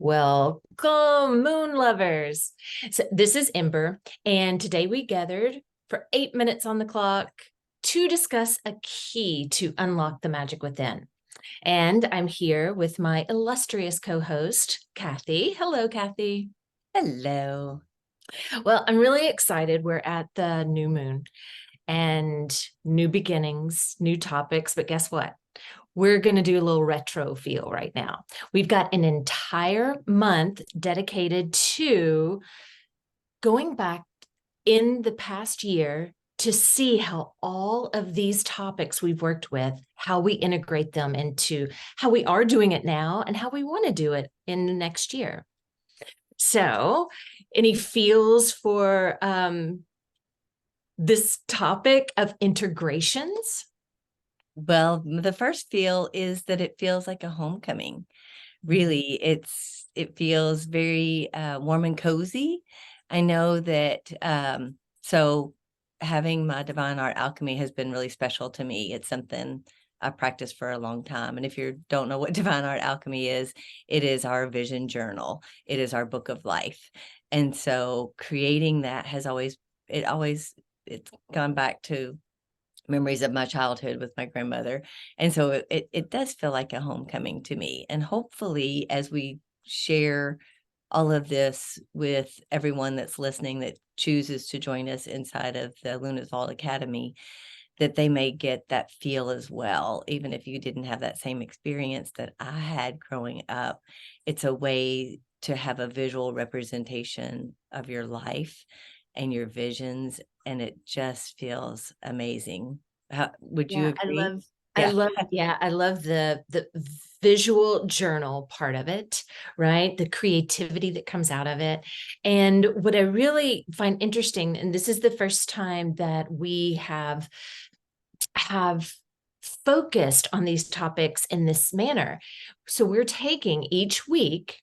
Welcome, moon lovers. So, this is Imber, and today we gathered for 8 minutes on the clock to discuss a key to unlock the magic within. And I'm here with my illustrious co host, Kathy. Hello, Kathy. Hello. Well, I'm really excited. We're at the new moon and new beginnings, new topics. But guess what? We're going to do a little retro feel right now. We've got an entire month dedicated to going back in the past year to see how all of these topics we've worked with, how we integrate them into how we are doing it now and how we want to do it in the next year. So, any feels for this topic of integrations? Well, the first feel is that it feels like a homecoming. Really, it feels very warm and cozy. I know that so having my Divine Art Alchemy has been really special to me. It's something I've practiced for a long time. And if you don't know what Divine Art Alchemy is, it is our vision journal. It is our book of life. And so creating that it's gone back to memories of my childhood with my grandmother. And so it does feel like a homecoming to me. And hopefully, as we share all of this with everyone that's listening that chooses to join us inside of the Luna's Vault Academy, that they may get that feel as well. Even if you didn't have that same experience that I had growing up, it's a way to have a visual representation of your life and your visions, and it just feels amazing. Would you Yeah, agree? I Yeah. love, yeah, I love the visual journal part of it, right? The creativity that comes out of it. And what I really find interesting, and this is the first time that we have focused on these topics in this manner. So we're taking each week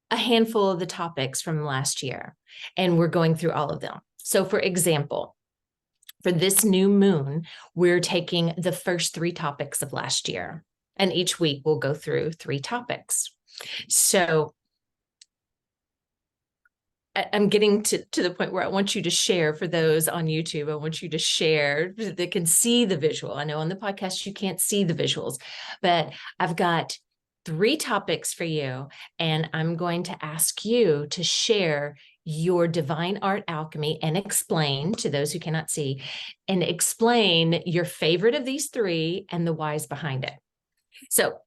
a handful of the topics from last year, and we're going through all of them. So for example, for this new moon, we're taking the first three topics of last year. And each week we'll go through three topics. So I'm getting to the point where I want you to share for those on YouTube. I want you to share that can see the visual. I know on the podcast you can't see the visuals, but I've got three topics for you. And I'm going to ask you to share your divine art alchemy and explain to those who cannot see and explain your favorite of these three and the whys behind it. So,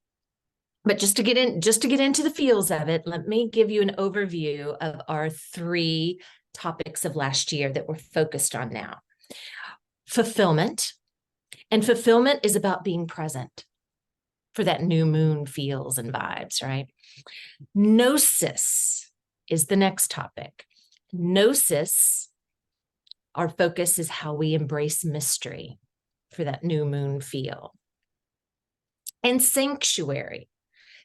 but just to get into the feels of it, let me give you an overview of our three topics of last year that we're focused on now. Fulfillment. And fulfillment is about being present for that new moon feels and vibes, right? Gnosis is the next topic. Gnosis, our focus is how we embrace mystery for that new moon feel. And sanctuary.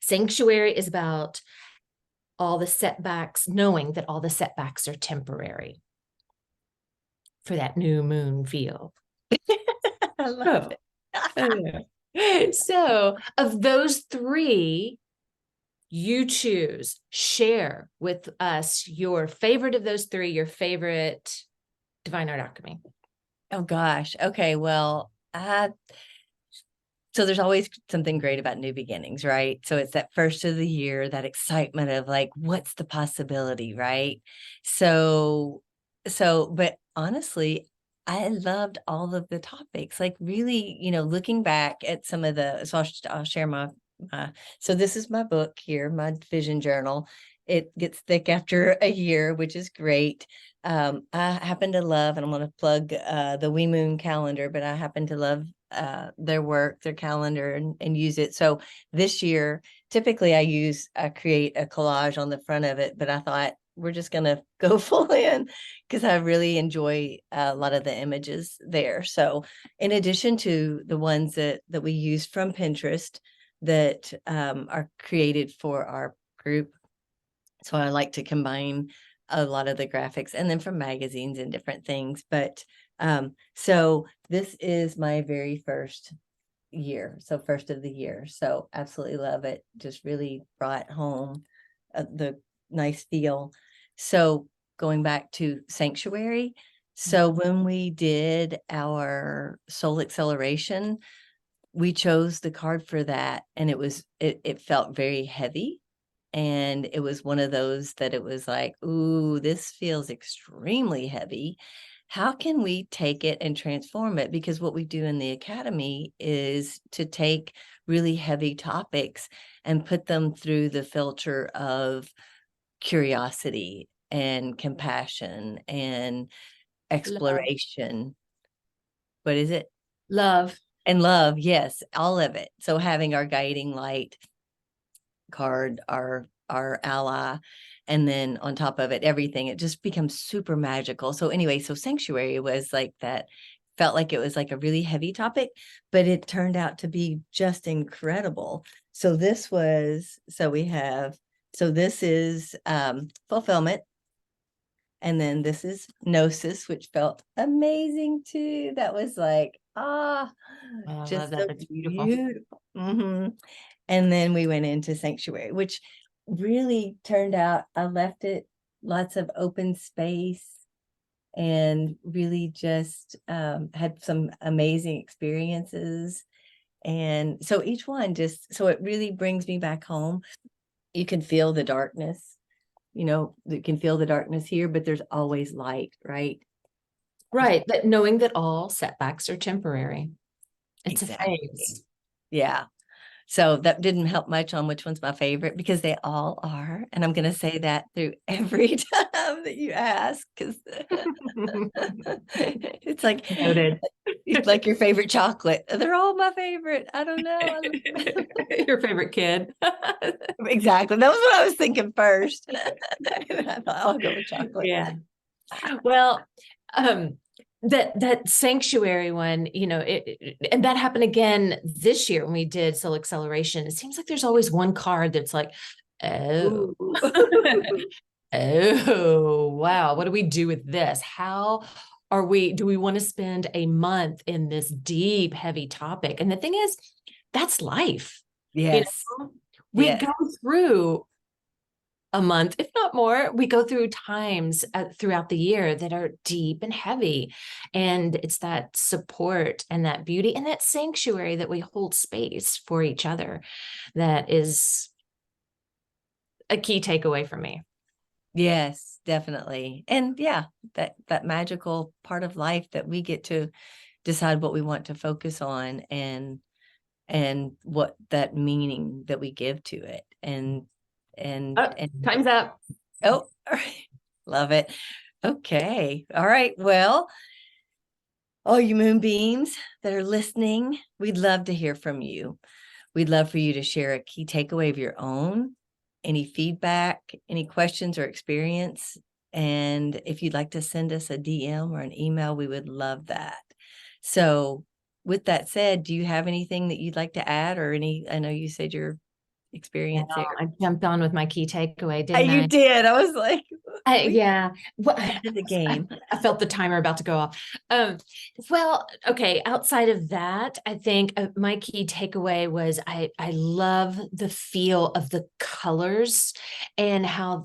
Sanctuary is about all the setbacks, knowing that all the setbacks are temporary for that new moon feel. I love it. So, of those three, you choose, share with us your favorite of those three, your favorite Divine Art Alchemy. Oh gosh. Okay. Well, so there's always something great about new beginnings, right? So it's that first of the year, that excitement of like, what's the possibility, right? But honestly, I loved all of the topics. Like really, looking back at some of I'll share so this is my book here, my vision journal. It gets thick after a year, which is great. I happen to love, and I'm going to plug the Wee Moon calendar, but I happen to love their work, their calendar, and use it. So this year, typically I create a collage on the front of it, but I thought we're just going to go full in because I really enjoy a lot of the images there. So in addition to the ones that we use from Pinterest that are created for our group, so I like to combine a lot of the graphics and then from magazines and different things. But so this is my very first, year. So first of the year. So absolutely love it. Just really brought home the nice feel. So going back to Sanctuary. So when we did our soul acceleration, we chose the card for that, and it felt very heavy. And it was one of those that it was like, ooh, this feels extremely heavy. How can we take it and transform it? Because what we do in the academy is to take really heavy topics and put them through the filter of curiosity and compassion and exploration. What is it? Love. And love. Yes, all of it. So having our guiding light card, our ally, and then on top of it, everything, it just becomes super magical. So anyway, so Sanctuary was like that, felt like it was like a really heavy topic, but it turned out to be just incredible. So this was, so we have, so this is fulfillment. And then this is Gnosis, which felt amazing too. That was like, Oh, I just love that. so That's beautiful. beautiful. And then we went into Sanctuary, which really turned out, I left it lots of open space and really just had some amazing experiences. And so each one just, so it really brings me back home. You can feel the darkness, you can feel the darkness here, but there's always light, right? Right. But knowing that all setbacks are temporary. It's Exactly. a phase. Yeah. So that didn't help much on which one's my favorite, because they all are. And I'm going to say that through every time that you ask, because it's like, Noted. it's like your favorite chocolate. They're all my favorite. I don't know. Your favorite kid. Exactly. That was what I was thinking first. I thought, I'll go with chocolate. Yeah. Well, that Sanctuary one, and that happened again this year when we did Soul Acceleration. It seems like there's always one card that's like, oh, oh, wow, what do we do with this? Do we want to spend a month in this deep, heavy topic? And the thing is, that's life. Yes. We Yes. go through a month, if not more. We go through times throughout the year that are deep and heavy. And it's that support and that beauty and that sanctuary that we hold space for each other that is a key takeaway for me. Yes, definitely. And yeah, that magical part of life that we get to decide what we want to focus on, and what that meaning that we give to it. And Time's up. oh, all right. Love it. Okay. All right. Well, all you moonbeams that are listening, we'd love to hear from you. We'd love for you to share a key takeaway of your own, any feedback, any questions or experience. And if you'd like to send us a DM or an email, we would love that. So with that said, do you have anything that you'd like to add, or I know you said your experience there. I jumped on with my key takeaway, didn't You I? did. I was like, Yeah. Well, the game. I felt the timer about to go off. Well, okay. Outside of that, I think my key takeaway was I love the feel of the colors, and how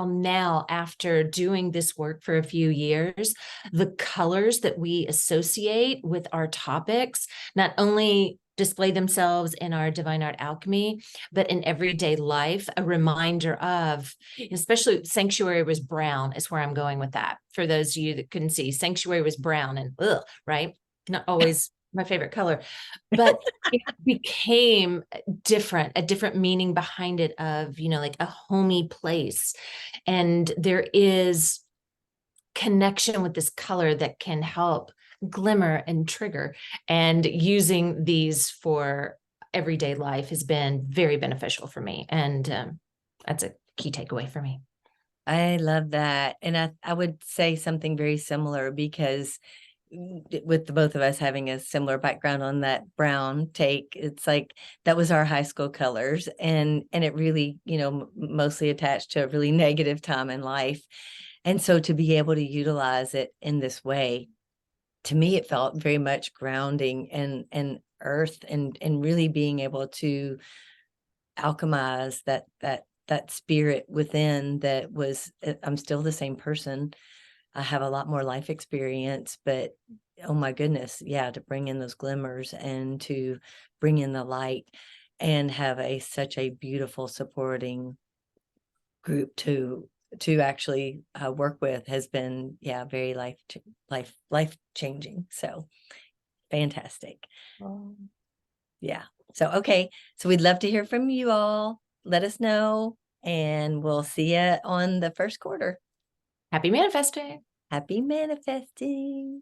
now, after doing this work for a few years, the colors that we associate with our topics not only display themselves in our Divine Art Alchemy, but in everyday life, a reminder of, especially Sanctuary was brown, is where I'm going with that. For those of you that couldn't see, Sanctuary was brown, and right? Not always my favorite color, but it became different, a different meaning behind it of, like a homey place. And there is connection with this color that can help glimmer and trigger. And using these for everyday life has been very beneficial for me. And that's a key takeaway for me. I love that. And I would say something very similar, because with the both of us having a similar background on that brown take, it's like that was our high school colors, and it really, mostly attached to a really negative time in life. And so to be able to utilize it in this way, to me, it felt very much grounding and earth, and really being able to alchemize that spirit within that was, I'm still the same person. I have a lot more life experience, but oh my goodness, yeah, to bring in those glimmers and to bring in the light and have such a beautiful supporting group to actually work with has been, yeah, very life changing. So fantastic. Yeah. So, okay. So we'd love to hear from you all. Let us know, and we'll see you on the first quarter. Happy manifesting. Happy manifesting.